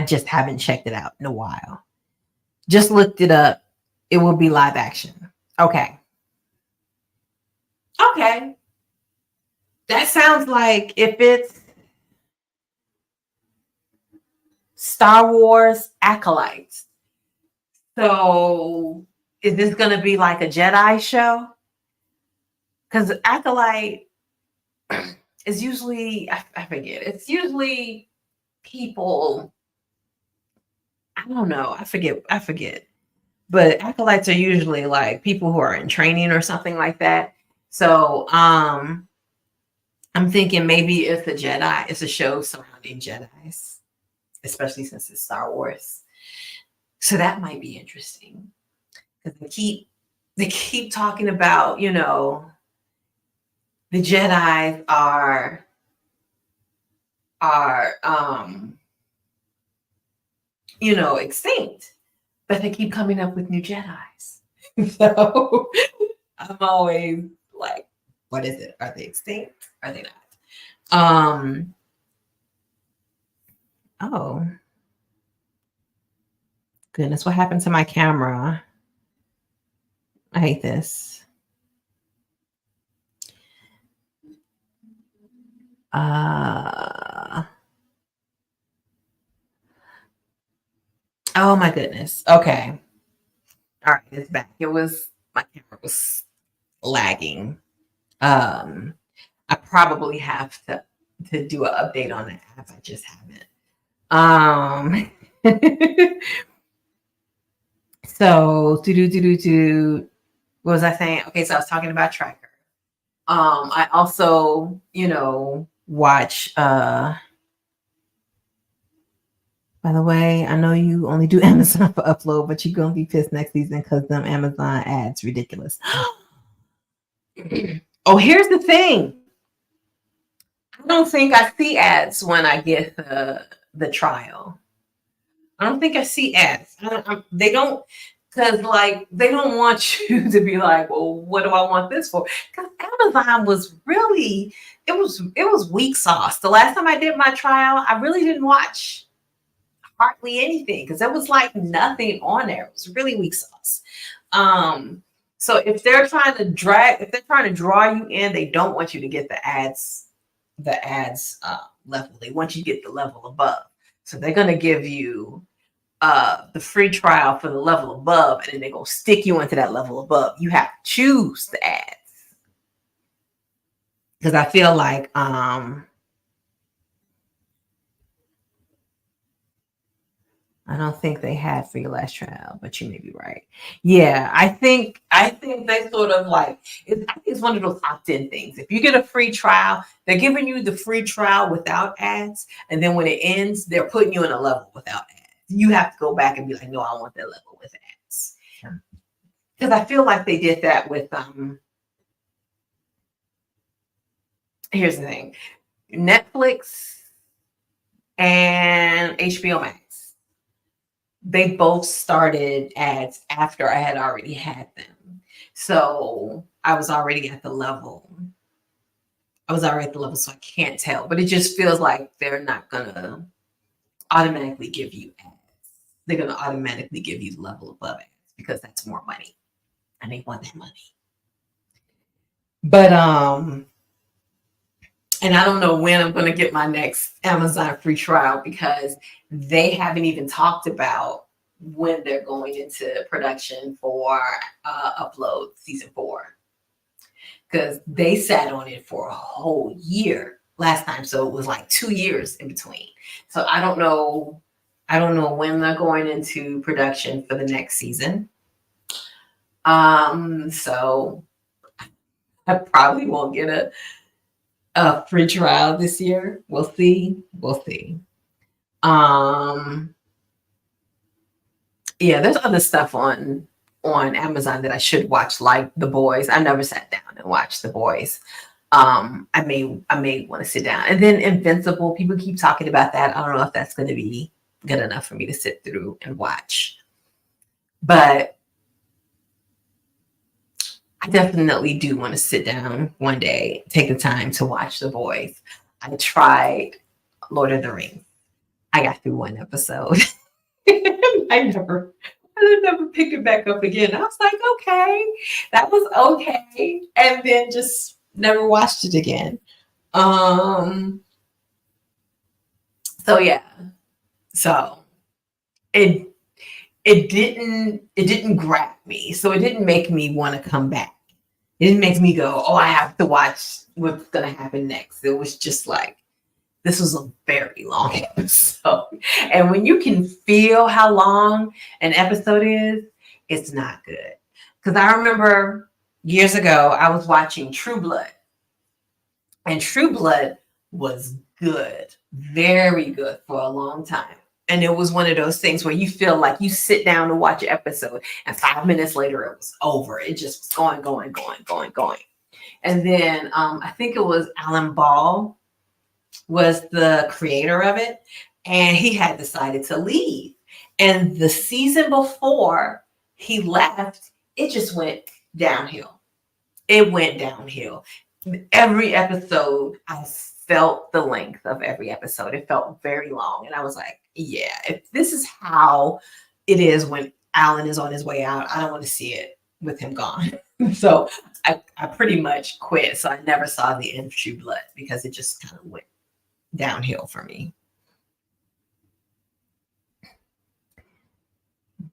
just haven't checked it out in a while. Just looked it up. It will be live action. Okay. Okay. That sounds like if it's Star Wars Acolytes. So is this going to be like a Jedi show? Because Acolyte is usually, I forget, it's usually people, I don't know, I forget. But acolytes are usually like people who are in training or something like that. So I'm thinking maybe it's a show surrounding Jedis, especially since it's Star Wars. So that might be interesting. Because they keep talking about, the Jedi are extinct, but they keep coming up with new Jedis. So I'm always like, what is it? Are they extinct? Are they not? Oh goodness, what happened to my camera? I hate this. Oh my goodness. Okay. All right, it's back. My camera was lagging. I probably have to do an update on the app. I just haven't. So what was I saying? Okay, so I was talking about Tracker. I also, watch by the way, I know you only do Amazon for upload, but you're gonna be pissed next season because them Amazon ads ridiculous. Oh, here's the thing. I don't think I see ads when I get the trial. I don't think I see ads. They don't, because like they don't want you to be like, well, what do I want this for? Because Amazon was really, it was weak sauce. The last time I did my trial, I really didn't watch hardly anything because there was like nothing on there. It was really weak sauce. So if they're trying to draw you in, they don't want you to get the ads level. They want you to get the level above. So they're gonna give you the free trial for the level above, and then they're gonna stick you into that level above. You have to choose the ads. Because I feel like I don't think they had for your last trial, but you may be right. Yeah, I think they sort of like it's one of those opt-in things. If you get a free trial, they're giving you the free trial without ads, and then when it ends, they're putting you in a level without ads. You have to go back and be like, no, I want that level with ads. Because I feel like they did that with here's the thing. Netflix and HBO Max, they both started ads after I had already had them. So I was already at the level. So I can't tell. But it just feels like they're not gonna automatically give you ads. They're gonna automatically give you the level above ads because that's more money. And they want that money. But and I don't know when I'm going to get my next Amazon free trial because they haven't even talked about when they're going into production for Upload season 4 because they sat on it for a whole year last time, so it was like 2 years in between. So I don't know when they're going into production for the next season. So I probably won't get a free trial this year. We'll see. Yeah, there's other stuff on on Amazon that I should watch, like The Boys. I never sat down and watched The Boys. I may want to sit down. And then Invincible, people keep talking about that. I don't know if that's going to be good enough for me to sit through and watch. But I definitely do want to sit down one day, take the time to watch The Boys. I tried Lord of the Rings. I got through one episode. I never picked it back up again. I was like, okay, that was okay. And then just never watched it again. So yeah. So it it didn't grab me. So it didn't make me want to come back. It didn't make me go, oh, I have to watch what's gonna happen next. It was just like this was a very long episode. And when you can feel how long an episode is, it's not good. Because I remember years ago, I was watching True Blood. And True Blood was good, very good for a long time. And it was one of those things where you feel like you sit down to watch an episode, and 5 minutes later it was over. It just was going, going, going, going, going. And then I think it was Alan Ball was the creator of it, and he had decided to leave. And the season before he left, it just went downhill. It went downhill. Every episode, I felt the length of every episode. It felt very long. And I was like, yeah, if this is how it is when Alan is on his way out, I don't want to see it with him gone. So I pretty much quit. So I never saw the end of True Blood because it just kind of went downhill for me.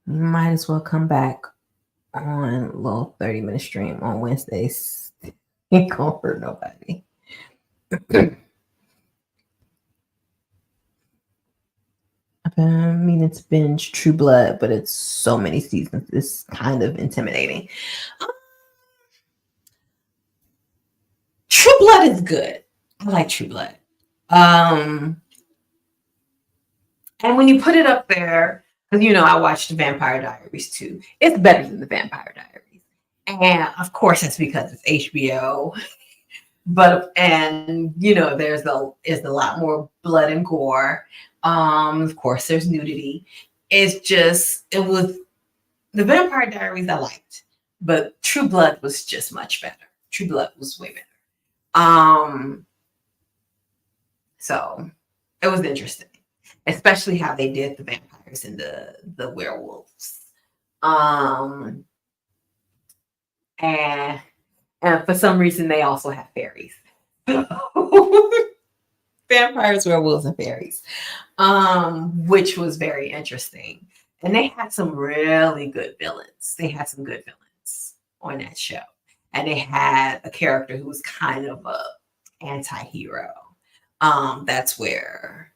Might as well come back on a little 30-minute stream on Wednesdays. Ain't gonna hurt nobody. I've been meaning to binge True Blood, but it's so many seasons. It's kind of intimidating. True Blood is good. I like True Blood. And when you put it up there, because I watched the Vampire Diaries too. It's better than the Vampire Diaries, and of course it's because it's HBO. But there's a lot more blood and gore. Of course, there's nudity. It was the Vampire Diaries I liked, but True Blood was just much better. True Blood was way better. So it was interesting, especially how they did the vampires and the werewolves. And for some reason they also have fairies. Vampires, werewolves, and fairies, which was very interesting. And they had some really good villains. They had some good villains on that show. And they had a character who was kind of a anti-hero. That's where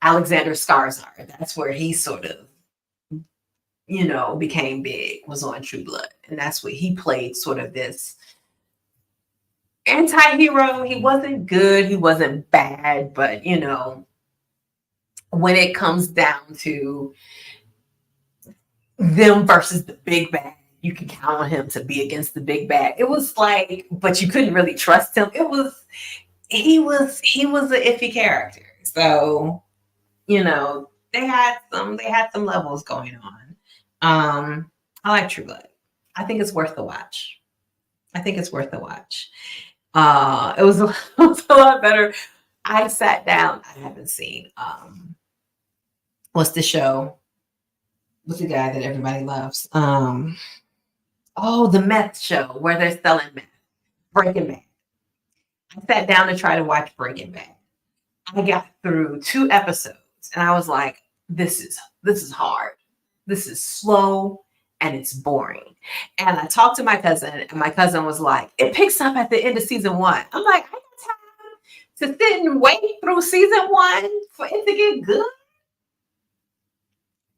Alexander Skarsgård, that's where he sort of, became big, was on True Blood. And that's what he played, sort of this anti-hero. He wasn't good, he wasn't bad, but when it comes down to them versus the big bad, you can count on him to be against the big bad. It was like, but you couldn't really trust him. He was an iffy character. So, they had some levels going on. I like True Blood. I think it's worth the watch. It was a lot better. I sat down. I haven't seen what's the show with the guy that everybody loves? The meth show where they're selling meth. Breaking Bad. I sat down to try to watch Breaking Bad. I got through 2 episodes and I was like, this is hard. This is slow and it's boring. And I talked to my cousin, and my cousin was like, it picks up at the end of season 1. I'm like, I got time to sit and wait through season 1 for it to get good.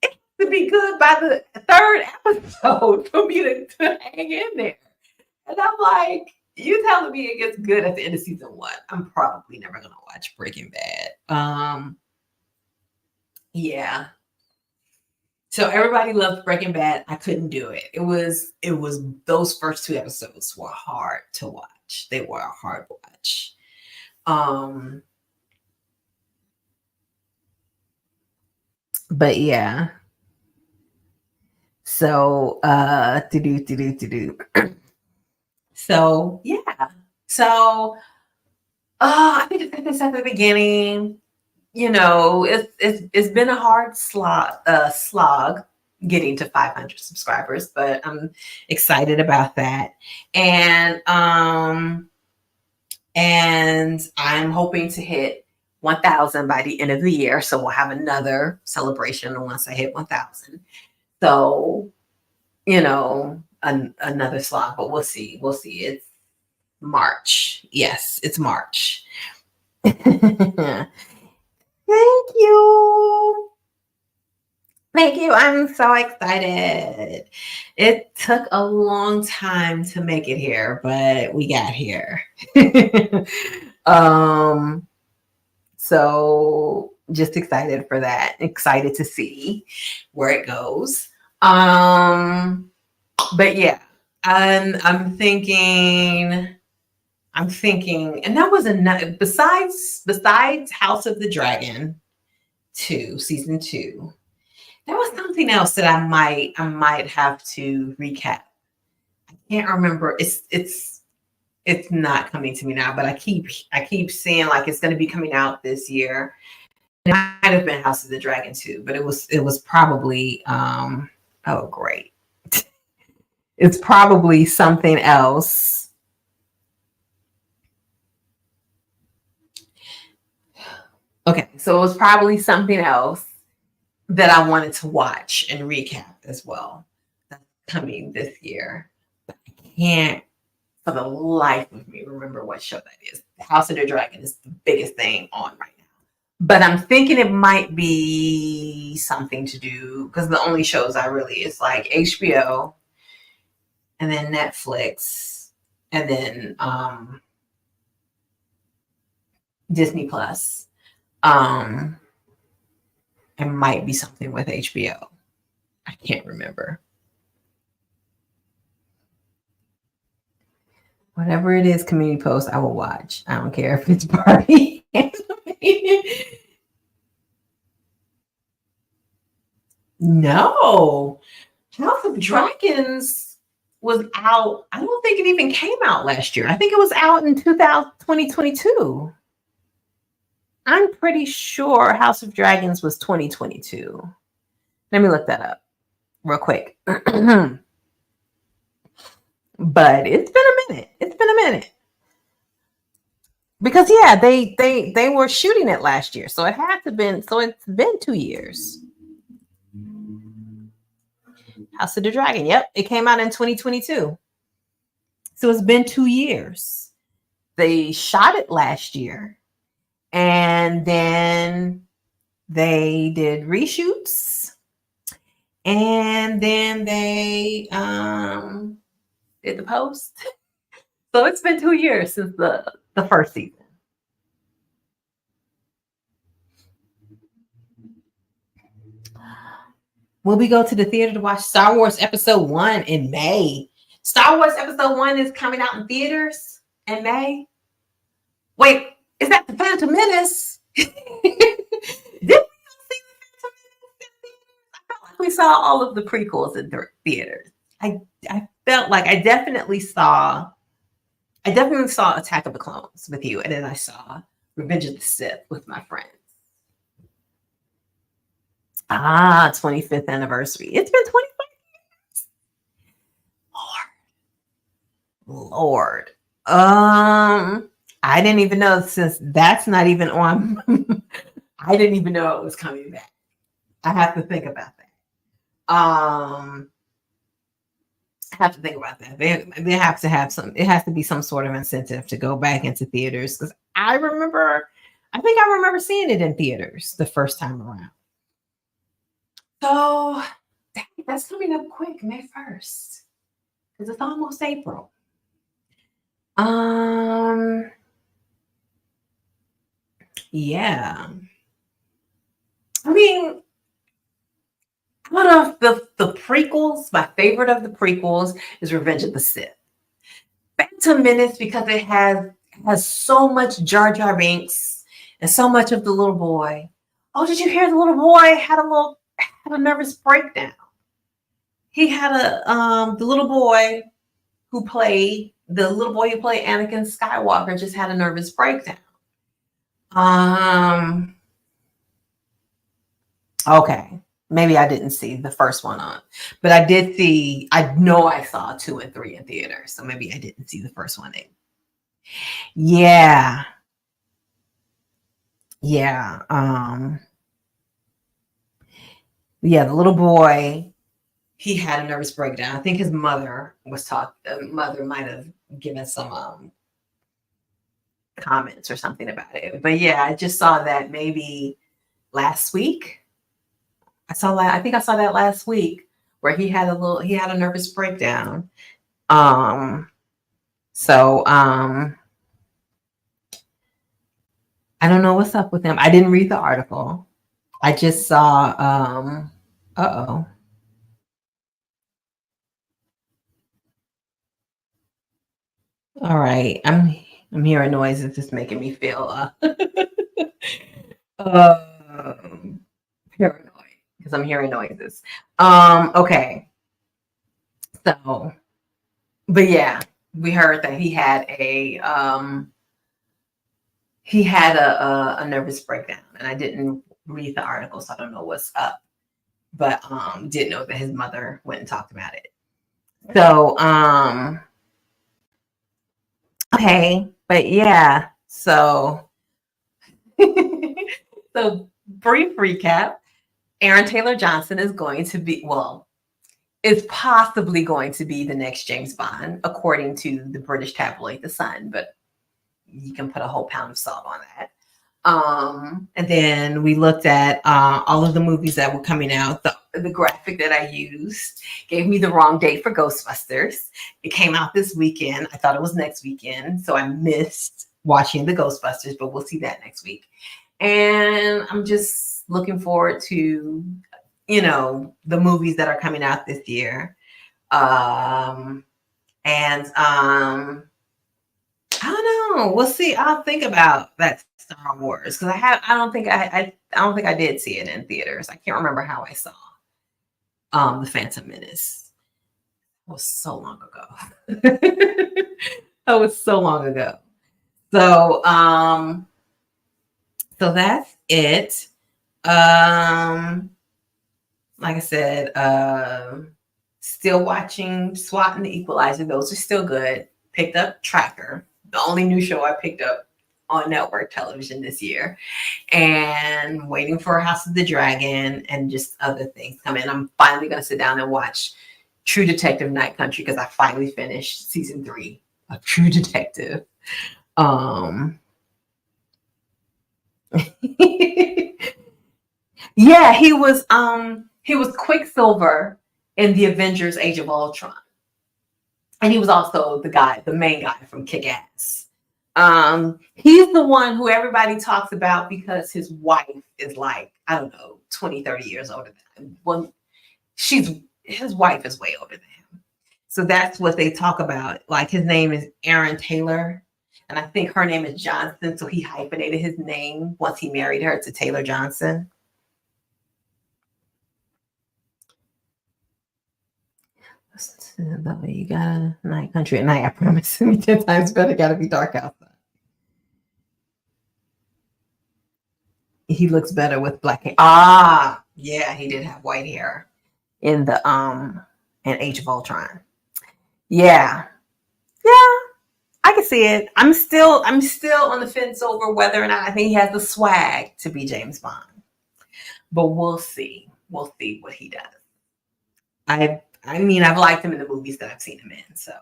It has to be good by the 3rd episode for me to hang in there. And I'm like, you telling me it gets good at the end of season 1? I'm probably never gonna watch Breaking Bad. Yeah. So everybody loved Breaking Bad. I couldn't do it. It was those first two episodes were hard to watch. They were a hard watch. Um, but yeah. So to do. So yeah. So I think I said this at the beginning. It's been a hard slog getting to 500 subscribers, but I'm excited about that. And I'm hoping to hit 1,000 by the end of the year. So we'll have another celebration once I hit 1,000. So, another slog, but we'll see. We'll see. It's March. Yes, it's March. Thank you. Thank you. I'm so excited. It took a long time to make it here, but we got here. um, so just excited for that. Excited to see where it goes. But yeah, I'm thinking, and that was enough. Besides House of the Dragon 2, season 2, there was something else that I might have to recap. I can't remember. It's not coming to me now, but I keep seeing like it's going to be coming out this year. It might have been House of the Dragon 2, but it was probably oh great. It's probably something else. Okay, so it was probably something else that I wanted to watch and recap as well. That's coming this year. But I can't for the life of me remember what show that is. House of the Dragon is the biggest thing on right now. But I'm thinking it might be something to do because the only shows I really is like HBO and then Netflix and then Disney Plus. Um, it might be something with HBO. I can't remember. Whatever it is, community post, I will watch. I don't care if it's Barbie. No, House of Dragons was out. I don't think it even came out last year. I think it was out in 2022. I'm pretty sure House of Dragons was 2022. Let me look that up real quick. But it's been a minute. It's been a minute. Because yeah, they were shooting it last year. So it had to been so it's been 2 years. House of the Dragon. Yep, it came out in 2022. So it's been 2 years. They shot it last year and then they did reshoots and then they did the post. So it's been 2 years since the first season. Will we go to the theater to watch Star Wars Episode 1 in May? Star Wars Episode 1 is coming out in theaters in May. Wait, is that the Phantom Menace? Did we see the Phantom Menace? I felt like we saw all of the prequels in theaters. I felt like I definitely saw Attack of the Clones with you, and then I saw Revenge of the Sith with my friends. 25th anniversary. It's been 25 years. Lord. I didn't even know since that's not even on. I didn't even know it was coming back. I have to think about that. I have to think about that. They have to have some. It has to be some sort of incentive to go back into theaters because I remember. I think I remember seeing it in theaters the first time around. So that's coming up quick, May 1st, because it's almost April. Um, yeah. I mean, Out of the prequels, my favorite of the prequels is Revenge of the Sith. Phantom Menace because it has so much Jar Jar Binks and so much of the little boy. Oh, did you hear the little boy had a nervous breakdown? He had the little boy who played Anakin Skywalker just had a nervous breakdown. Okay. Maybe I didn't see the first one on, but I know I saw 2 and 3 in theater. So maybe I didn't see the first one in. Yeah. Yeah. Yeah, the little boy, he had a nervous breakdown. I think his mother mother might have given some comments or something about it. But yeah, I just saw that maybe last week. I think I saw that last week where he had a nervous breakdown. So I don't know what's up with him. I didn't read the article. I just saw uh-oh. All right. I'm hearing noises just making me feel paranoid because I'm hearing noises. Okay. So, but yeah, we heard that he had a nervous breakdown, and I didn't read the article, so I don't know what's up. But didn't know that his mother went and talked about it. So okay, but yeah, so so brief recap. Aaron Taylor Johnson is going to be, well, is possibly going to be the next James Bond, according to the British tabloid The Sun, but you can put a whole pound of salt on that. And then we looked at all of the movies that were coming out. The graphic that I used gave me the wrong date for Ghostbusters. It came out this weekend. I thought it was next weekend, so I missed watching the Ghostbusters, but we'll see that next week. And I'm just looking forward to, the movies that are coming out this year. And I don't know. We'll see. I'll think about that Star Wars because I don't think I did see it in theaters. I can't remember how I saw the Phantom Menace. It was so long ago. That was so long ago. So so that's it. Like I said, still watching SWAT and the Equalizer. Those are still good. Picked up Tracker, the only new show I picked up on network television this year, and waiting for House of the Dragon and just other things coming. I'm finally going to sit down and watch True Detective Night Country because I finally finished season 3 of True Detective. Yeah, he was Quicksilver in the Avengers Age of Ultron. And he was also the main guy from Kick-Ass. He's the one who everybody talks about because his wife is like, I don't know, 20, 30 years older than him. Well, his wife is way older than him. So that's what they talk about. Like his name is Aaron Taylor. And I think her name is Johnson. So he hyphenated his name once he married her to Taylor Johnson. That way you got a night country at night. I promise. 10 times better. Gotta be dark outside. He looks better with black hair. Ah, yeah, he did have white hair in the in Age of Ultron. Yeah. Yeah, I can see it. I'm still on the fence over whether or not I think he has the swag to be James Bond. But we'll see. We'll see what he does. I mean, I've liked him in the movies that I've seen him in, so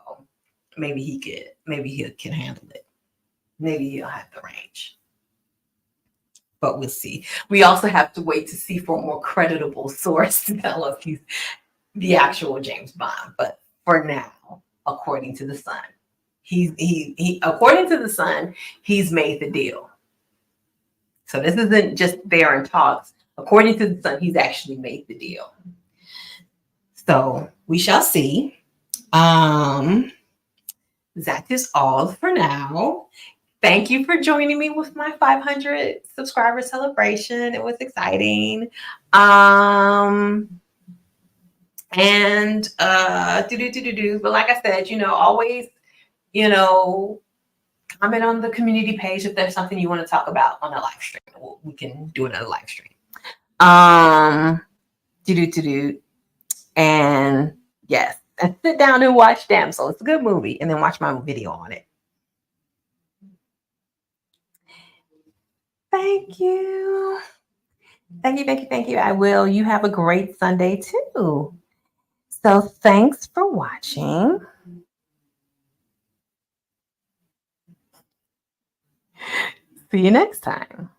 maybe he can handle it. Maybe he'll have the range. But we'll see. We also have to wait to see for a more creditable source to tell us he's the actual James Bond. But for now, according to the Sun, he according to the Sun, he's made the deal. So this isn't just there in talks. According to the Sun, he's actually made the deal. So we shall see. That is all for now. Thank you for joining me with my 500 subscriber celebration. It was exciting. And but like I said, always, you know, comment on the community page if there's something you want to talk about on a live stream. We can do another live stream. And yes, and sit down and watch Damsel. It's a good movie, and then watch my video on it. Thank you. Thank you. I will. You have a great Sunday too. So thanks for watching. See you next time.